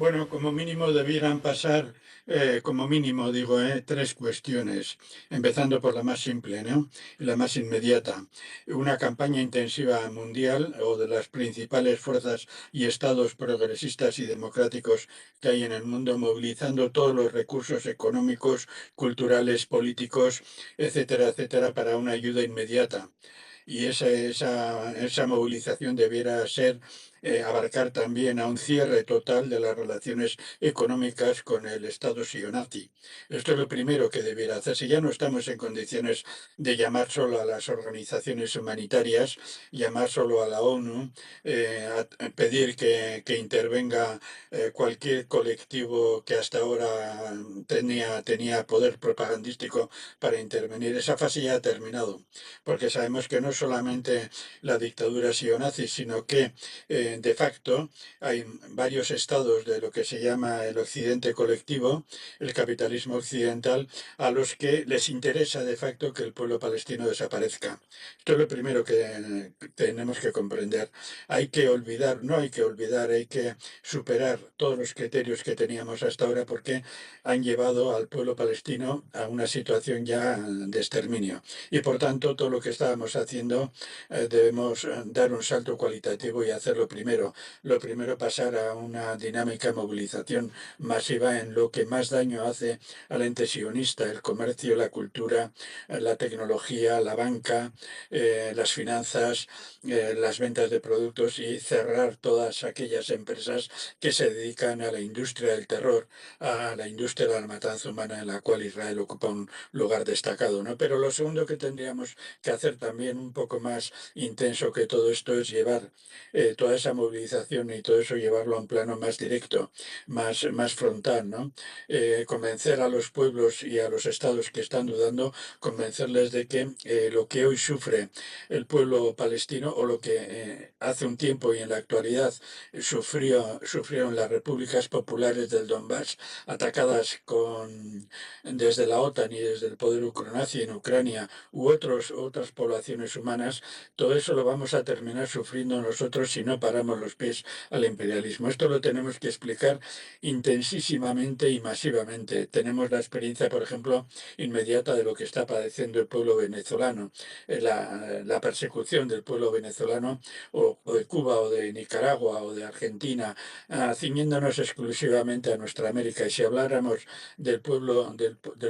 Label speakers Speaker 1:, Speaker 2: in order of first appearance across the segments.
Speaker 1: Bueno, como mínimo debieran pasar, como mínimo digo, tres cuestiones, empezando por la más simple, ¿no? Y la más inmediata. Una campaña intensiva mundial o de las principales fuerzas y estados progresistas y democráticos que hay en el mundo, movilizando todos los recursos económicos, culturales, políticos, etcétera, etcétera, para una ayuda inmediata. Y esa movilización debiera ser abarcar también a un cierre total de las relaciones económicas con el Estado sionati. Esto es lo primero que debiera hacerse. Ya no estamos en condiciones de llamar solo a las organizaciones humanitarias, llamar solo a la ONU, a pedir que intervenga cualquier colectivo que hasta ahora tenía poder propagandístico para intervenir. Esa fase ya ha terminado, porque sabemos que no solamente la dictadura sionazi, sino que de facto hay varios estados de lo que se llama el occidente colectivo, el capitalismo occidental, a los que les interesa de facto que el pueblo palestino desaparezca. Esto es lo primero que tenemos que comprender. Hay que olvidar, no hay que olvidar, hay que superar todos los criterios que teníamos hasta ahora porque han llevado al pueblo palestino a una situación ya de exterminio. Y por tanto, todo lo que estábamos haciendo debemos dar un salto cualitativo y hacerlo primero. Lo primero, pasar a una dinámica de movilización masiva en lo que más daño hace al ente sionista, el comercio, la cultura, la tecnología, la banca, las finanzas, las ventas de productos y cerrar todas aquellas empresas que se dedican a la industria del terror, a la industria de la matanza humana en la cual Israel ocupa un lugar destacado, ¿no? Pero lo segundo que tendríamos que hacer también un poco más intenso que todo esto es llevar toda esa movilización y todo eso llevarlo a un plano más directo, más frontal, ¿no? Convencer a los pueblos y a los estados que están dudando, convencerles de que lo que hoy sufre el pueblo palestino o lo que hace un tiempo y en la actualidad sufrieron las repúblicas populares del Donbass atacadas desde la OTAN y desde el poder ucronazi en Ucrania u otras poblaciones humanas, todo eso lo vamos a terminar sufriendo nosotros si no paramos los pies al imperialismo. Esto lo tenemos que explicar intensísimamente y masivamente. Tenemos la experiencia, por ejemplo, inmediata de lo que está padeciendo el pueblo venezolano, la persecución del pueblo venezolano o de Cuba o de Nicaragua o de Argentina, ciñéndonos exclusivamente a nuestra América. Y si habláramos de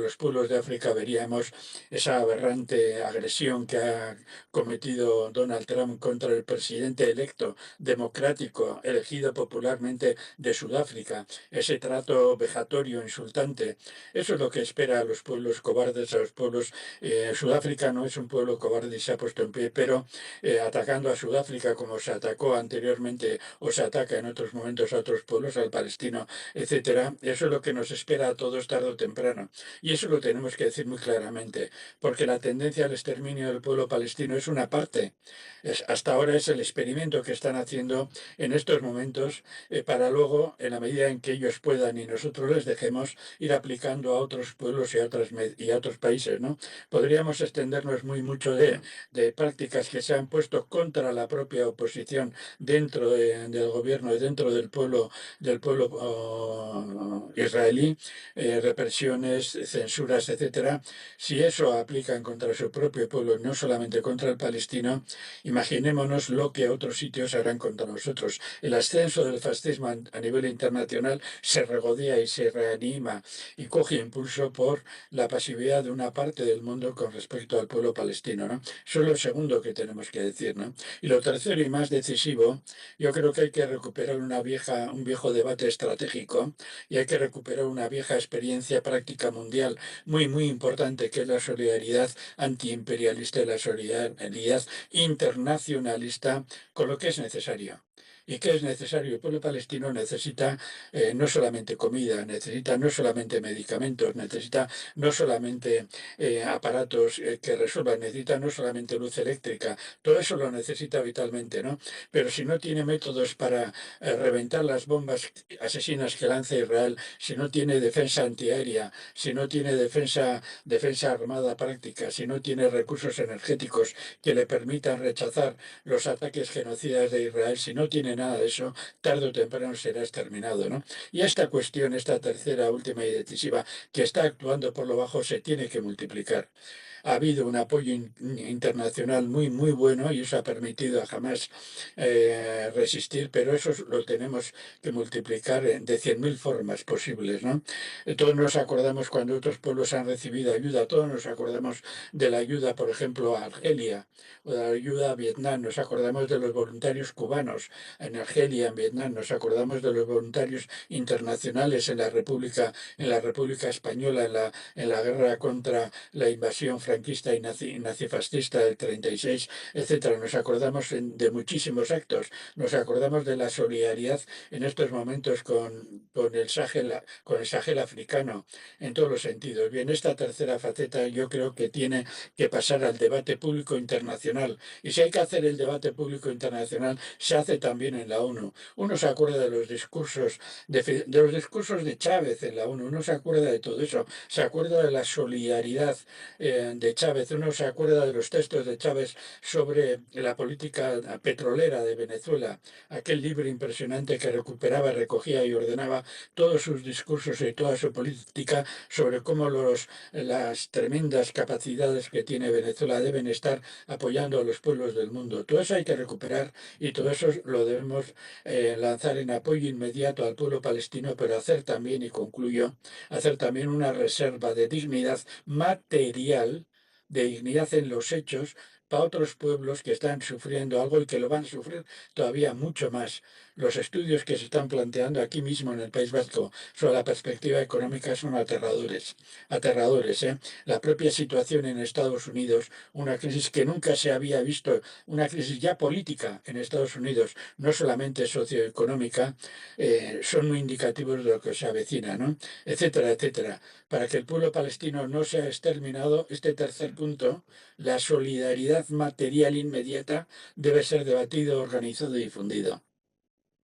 Speaker 1: los pueblos de África, veríamos esa aberrante agresión que ha cometido Donald Trump contra el presidente electo democrático, elegido popularmente de Sudáfrica, ese trato vejatorio, insultante. Eso es lo que espera a los pueblos cobardes, a los pueblos. Sudáfrica no es un pueblo cobarde y se ha puesto en pie, pero atacando a Sudáfrica como se atacó anteriormente o se ataca en otros momentos a otros pueblos, al palestino, etcétera, eso es lo que nos espera a todos tarde o temprano. Y eso lo tenemos que decir muy claramente, porque la tendencia al exterminio del pueblo palestino es una parte. Hasta ahora es el experimento que están haciendo en estos momentos para luego, en la medida en que ellos puedan y nosotros les dejemos, ir aplicando a otros pueblos y a otros países, ¿no? Podríamos extendernos muy mucho de prácticas que se han puesto contra la propia oposición dentro del gobierno y dentro del pueblo israelí, represiones, censuras, etcétera. Si eso aplican contra su propio pueblo, no solamente contra el palestino, imaginémonos lo que otros sitios harán contra nosotros. El ascenso del fascismo a nivel internacional se regodea y se reanima y coge impulso por la pasividad de una parte del mundo con respecto al pueblo palestino, ¿no? Eso es lo segundo que tenemos que decir, ¿no? Y lo tercero y más decisivo, yo creo que hay que recuperar un viejo debate estratégico y hay que recuperar una vieja experiencia práctica mundial muy, muy importante, que es la solidaridad antiimperialista y la solidaridad internacionalista con lo que es necesario. ¿Y qué es necesario? El pueblo palestino necesita no solamente comida, necesita no solamente medicamentos, necesita no solamente aparatos que resuelvan, necesita no solamente luz eléctrica, todo eso lo necesita vitalmente, ¿no? Pero si no tiene métodos para reventar las bombas asesinas que lanza Israel, si no tiene defensa antiaérea, si no tiene defensa armada práctica, si no tiene recursos energéticos que le permitan rechazar los ataques genocidas de Israel, si no tiene nada de eso, tarde o temprano será exterminado, ¿no? Y esta cuestión, esta tercera, última y decisiva, que está actuando por lo bajo, se tiene que multiplicar. Ha habido un apoyo internacional muy, muy bueno y eso ha permitido a Hamás resistir, pero eso lo tenemos que multiplicar de 100.000 formas posibles, ¿no? Todos nos acordamos cuando otros pueblos han recibido ayuda, todos nos acordamos de la ayuda, por ejemplo, a Argelia, o de la ayuda a Vietnam, nos acordamos de los voluntarios cubanos en Argelia, en Vietnam, nos acordamos de los voluntarios internacionales en la República Española, en la guerra contra la invasión franquista y nazifascista del 36, etcétera. Nos acordamos de muchísimos actos, nos acordamos de la solidaridad en estos momentos con el Sahel africano, en todos los sentidos. Bien, esta tercera faceta yo creo que tiene que pasar al debate público internacional. Y si hay que hacer el debate público internacional, se hace también en la ONU. Uno se acuerda de los discursos de Chávez en la ONU, uno se acuerda de todo eso, se acuerda de la solidaridad de Chávez, uno se acuerda de los textos de Chávez sobre la política petrolera de Venezuela, aquel libro impresionante que recuperaba, recogía y ordenaba todos sus discursos y toda su política sobre cómo las tremendas capacidades que tiene Venezuela deben estar apoyando a los pueblos del mundo. Todo eso hay que recuperar y todo eso lo debemos lanzar en apoyo inmediato al pueblo palestino, pero hacer también, y concluyo, hacer también una reserva de dignidad material, de dignidad en los hechos, para otros pueblos que están sufriendo algo y que lo van a sufrir todavía mucho más. Los estudios que se están planteando aquí mismo en el País Vasco sobre la perspectiva económica son aterradores, aterradores, ¿eh? La propia situación en Estados Unidos, una crisis que nunca se había visto, una crisis ya política en Estados Unidos, no solamente socioeconómica, son muy indicativos de lo que se avecina, ¿no? Etcétera, etcétera. Para que el pueblo palestino no sea exterminado, este tercer punto, la solidaridad material inmediata, debe ser debatido, organizado y difundido.